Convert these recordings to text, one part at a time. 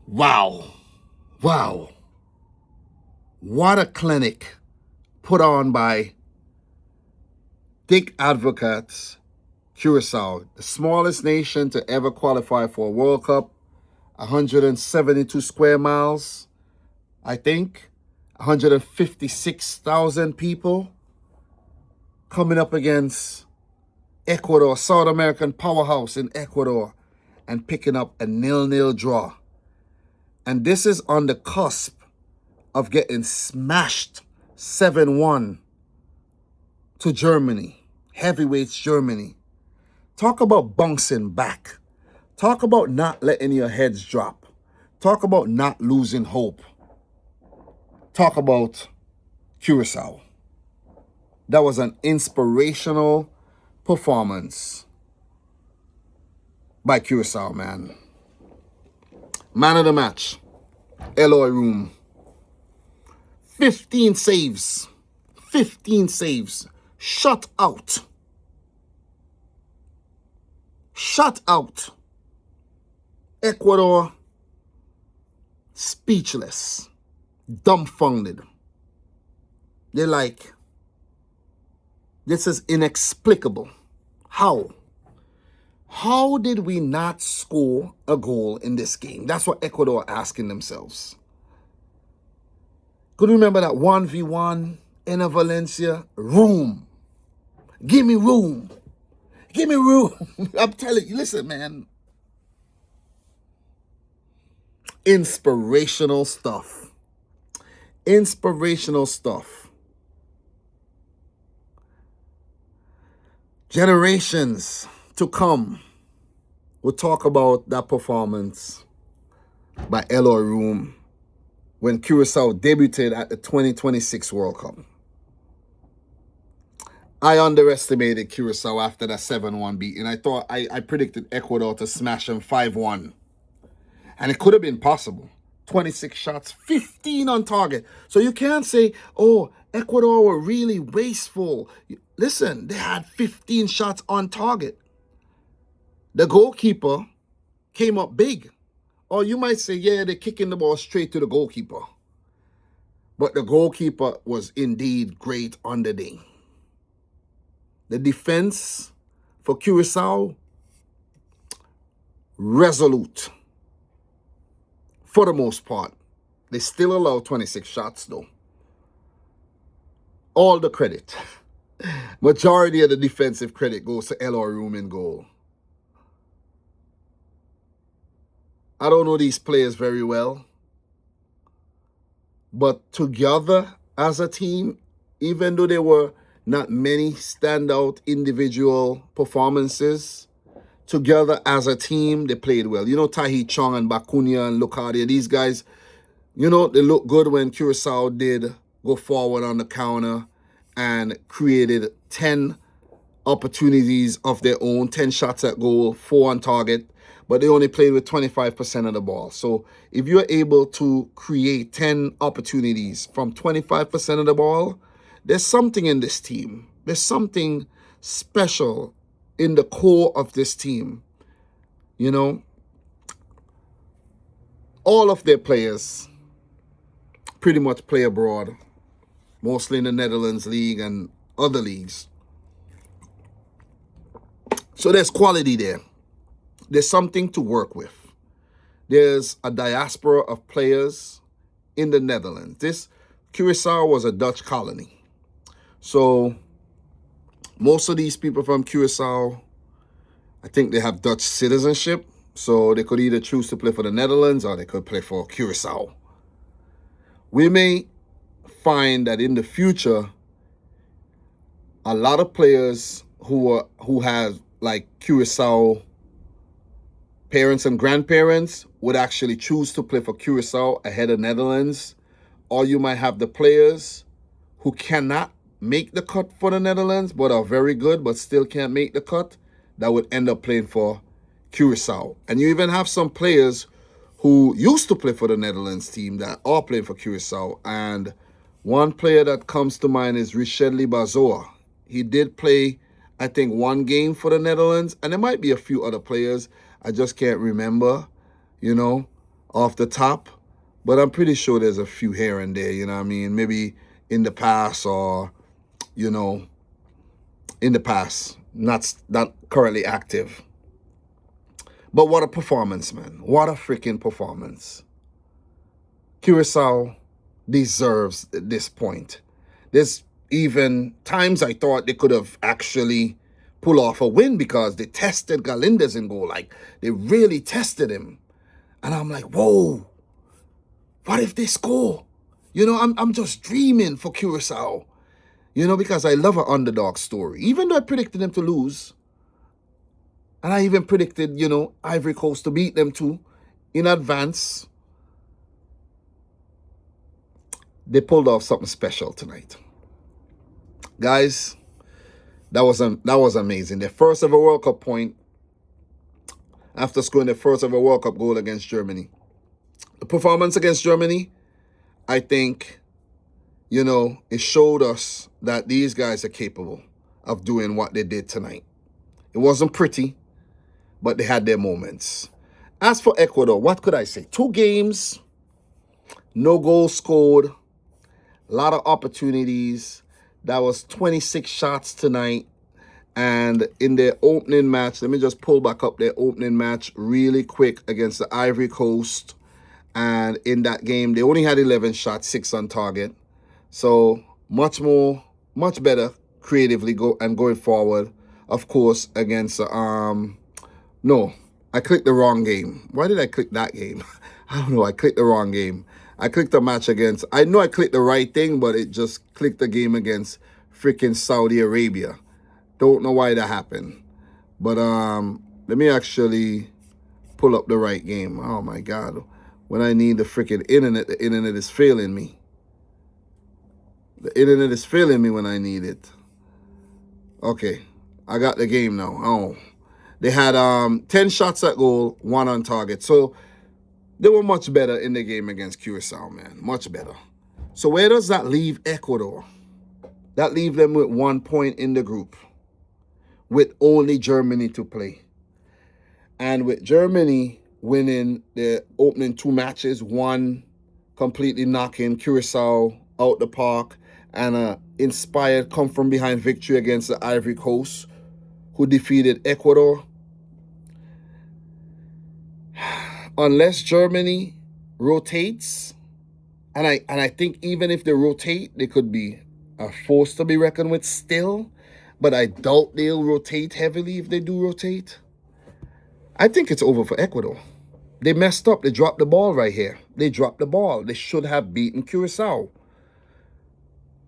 Wow. Wow. What a clinic put on by Dick Advocates, Curaçao, the smallest nation to ever qualify for a World Cup, 172 square miles, I think, 156,000 people coming up against Ecuador, South American powerhouse in Ecuador, and picking up a 0-0 draw. And this is on the cusp of getting smashed 7-1 to Germany, heavyweights Germany. Talk about bouncing back. Talk about not letting your heads drop. Talk about not losing hope. Talk about Curaçao. That was an inspirational performance by Curaçao, man. Man of the match, Eloy Room. 15 saves. 15 saves. Shut out. Shut out. Ecuador, speechless, dumbfounded. They're like, this is inexplicable. How? How did we not score a goal in this game? That's what Ecuador are asking themselves. Could you remember that 1v1 in a Valencia? Room. Give me room. Give me room. I'm telling you, listen, man. Inspirational stuff. Inspirational stuff. Generations to come will talk about that performance by Eloy Room when Curaçao debuted at the 2026 World Cup. I underestimated Curaçao after that 7-1 beating. I thought I predicted Ecuador to smash them 5-1. And it could have been possible. 26 shots, 15 on target. So you can't say, oh, Ecuador were really wasteful. Listen, they had 15 shots on target. The goalkeeper came up big. Or you might say, yeah, they're kicking the ball straight to the goalkeeper. But the goalkeeper was indeed great on the day. The defense for Curaçao, resolute. For the most part. They still allow 26 shots, though. All the credit. Majority of the defensive credit goes to Eloy Room in goal. I don't know these players very well. But together as a team, even though there were not many standout individual performances, together as a team, they played well. You know, Tahi Chong and Bakunia and Locadia, these guys, you know, they looked good when Curaçao did go forward on the counter and created 10 opportunities of their own, 10 shots at goal, 4 on target, but they only played with 25% of the ball. So if you're able to create 10 opportunities from 25% of the ball, there's something in this team. There's something special in the core of this team. You know, all of their players pretty much play abroad, mostly in the Netherlands league and other leagues. So there's quality there. There's something to work with. There's a diaspora of players in the Netherlands. This Curaçao was a Dutch colony. So most of these people from Curaçao, I think they have Dutch citizenship. So they could either choose to play for the Netherlands or they could play for Curaçao. We may find that in the future, a lot of players who have like Curaçao parents and grandparents would actually choose to play for Curaçao ahead of Netherlands. Or you might have the players who cannot make the cut for the Netherlands but are very good but still can't make the cut that would end up playing for Curaçao. And you even have some players who used to play for the Netherlands team that are playing for Curaçao. And one player that comes to mind is Richedly Bazoa. He did play, I think, one game for the Netherlands, and there might be a few other players. I just can't remember, you know. off the top, but I'm pretty sure there's a few here and there, you know what I mean? Maybe in the past or, you know, in the past, not currently active. But what a performance, man. What a freaking performance. Curaçao deserves this point. There's even times I thought they could have actually pulled off a win because they tested Galindez in goal. Like, they really tested him. And I'm like, whoa, what if they score? You know, I'm just dreaming for Curaçao. You know, because I love an underdog story. Even though I predicted them to lose, and I even predicted, you know, Ivory Coast to beat them too in advance, they pulled off something special tonight. Guys, that was amazing. Their first ever World Cup point after scoring their first ever World Cup goal against Germany. The performance against Germany, I think, you know, it showed us that these guys are capable of doing what they did tonight. It wasn't pretty, but they had their moments. As for Ecuador, what could I say? 2 games, no goals scored, a lot of opportunities. That was 26 shots tonight. And in their opening match, let me just pull back up their opening match really quick against the Ivory Coast. And in that game, they only had 11 shots, 6 on target. So much better creatively going forward. Of course, against no, I clicked the wrong game. Why did I click that game? I don't know. I clicked the wrong game. I clicked the match against. I know I clicked the right thing, but it just clicked the game against freaking Saudi Arabia. Don't know why that happened. But let me actually pull up the right game. Oh my God. When I need the freaking internet, the internet is failing me. The internet is failing me when I need it. Okay, I got the game now. Oh, they had 10 shots at goal, 1 on target. So they were much better in the game against Curaçao, man. Much better. So where does that leave Ecuador? That leaves them with 1 point in the group, with only Germany to play. And with Germany winning their opening 2 matches, one completely knocking Curaçao out the park, and an inspired come-from-behind victory against the Ivory Coast, who defeated Ecuador. Unless Germany rotates, and I think even if they rotate, they could be a force to be reckoned with still, but I doubt they'll rotate heavily if they do rotate. I think it's over for Ecuador. They messed up. They dropped the ball right here. They dropped the ball. They should have beaten Curaçao.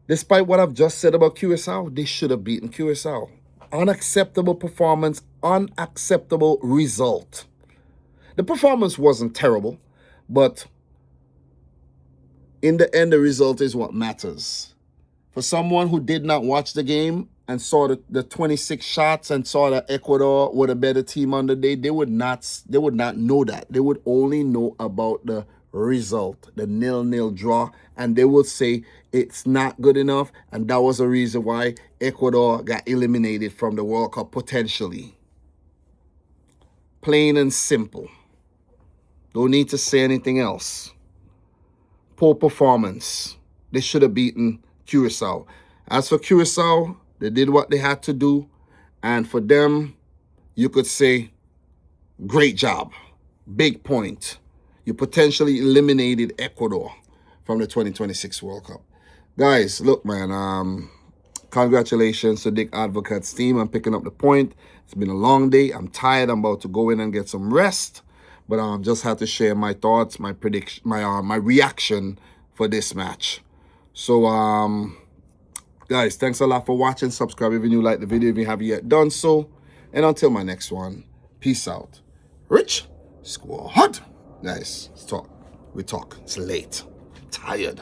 Despite what I've just said about Curaçao, they should have beaten Curaçao. Unacceptable performance, unacceptable result. The performance wasn't terrible, but in the end, the result is what matters. For someone who did not watch the game and saw the 26 shots and saw that Ecuador were a better team on the day, they would not know that. They would only know about the result, the 0-0 draw, and they would say it's not good enough, and that was the reason why Ecuador got eliminated from the World Cup potentially. Plain and simple. Don't need to say anything else. Poor performance. They should have beaten Curaçao. As for Curaçao, they did what they had to do, and for them, you could say, great job. Big point. You potentially eliminated Ecuador from the 2026 World Cup. Guys, look, man, congratulations to Dick Advocate's team on picking up the point. It's been a long day. I'm tired. I'm about to go in and get some rest. But just had to share my thoughts, my prediction, my reaction for this match. So, guys, thanks a lot for watching. Subscribe if you like the video if you haven't yet done so. And until my next one, peace out. Rich Squad. Guys, let's talk. We talk. It's late. I'm tired.